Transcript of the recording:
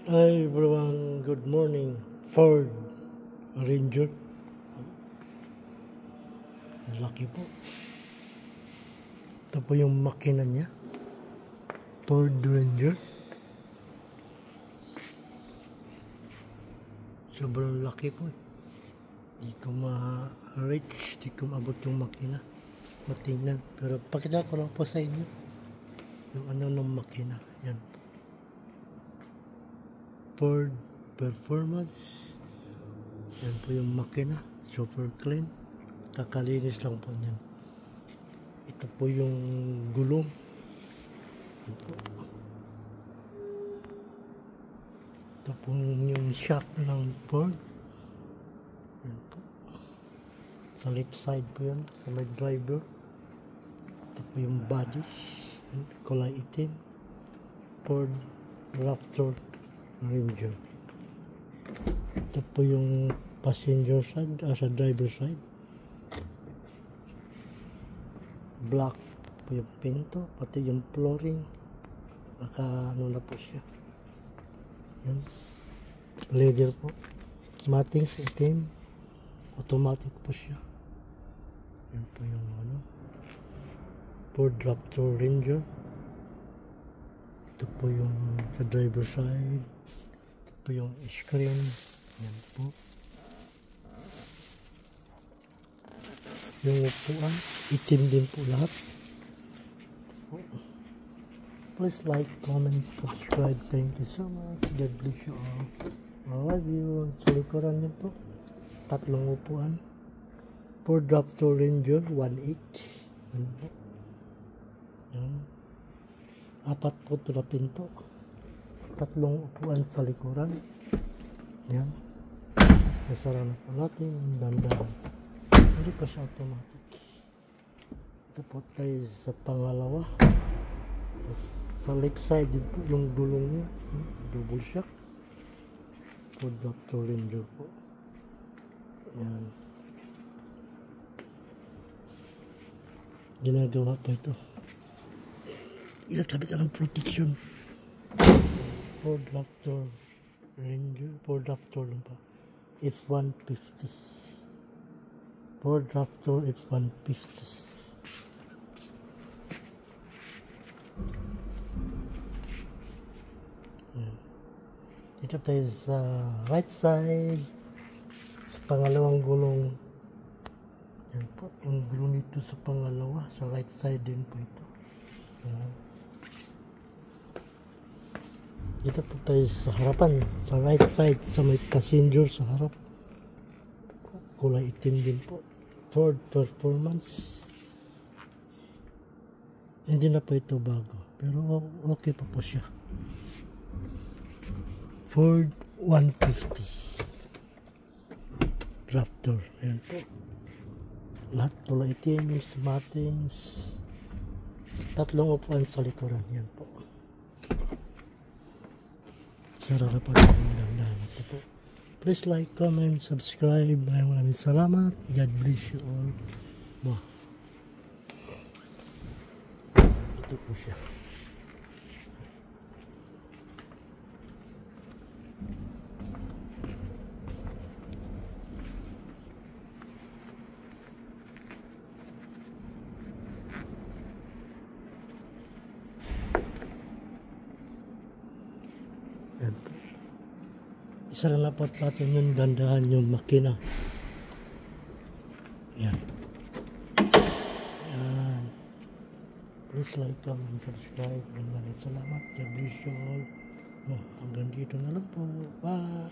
Hi everyone, good morning. Ford Ranger. Laki po. Ito po yung makina niya. Ford Ranger. Sobrang laki po. Di ko ma-reach, di ko maabot yung makina. Matingnan. Pero pakita ko lang po sa inyo yung ano ng makina. Yan po. Ford Performance. Yan po yung makina. Super clean. Kakalinis lang po niyan. Ito po yung gulong. Yan po. Ito po yung shock ng Ford. Yan po. Sa left side po yan. Sa may driver. Ito po yung body. Kulay itim. Ford Raptor Ranger. Ito po yung passenger side, sa driver side. Black po yung pinto, pati yung flooring. Ano na po siya. Yan. Leather po. Matings itim. Automatic po siya. Yan po yung Ford Raptor Ranger. Ito po yung sa driver side. Ito po yung screen. Yan po. Yung upuan, itim din po lahat. Please like, comment, subscribe. Thank you so much. God bless you all. I love you. Sa likuran niyo po, tatlong upuan. Ford Raptor Ranger 1.8. Yan po. Yan. Apat po ito na pinto. Tatlong upuan sa likuran. Yan. Sasara na po natin. Dandan. Hindi pa siya automatic. Ito po tayo sa pangalawa. Sa left side din po yung gulong niya. Double shock. Ford Raptor Ranger po. Yan. Ginagawa pa ito. Ilagkabit ng protection. Ford Raptor Ranger. Ford Raptor lang pa. F-150. Ford Raptor F-150. Dito tayo sa right side. Sa pangalawang gulong. Yan po. Yung gulong nito sa pangalawa. Sa right side din po ito. Yan. Dito po tayo sa harapan. Sa right side. Sa may passenger sa harap. Kulay itim din po. Ford Performance. Hindi na po ito bago. Pero okay pa po siya. Ford 150. Raptor. Ayan po. Lahat kulay itim. Matings. Tatlong upuan sa likuran. Yan po. Sarara pa rin yung dandahan. Ito po. Please like, comment, subscribe. Maraming salamat. God bless you all. Ito po siya. Yan po. Isa lang dapat natin yung dandahan yung makina. Yan. Yan. Please like, comment, subscribe. Maraming salamat. God bless you all. Hanggang dito na lang po. Bye.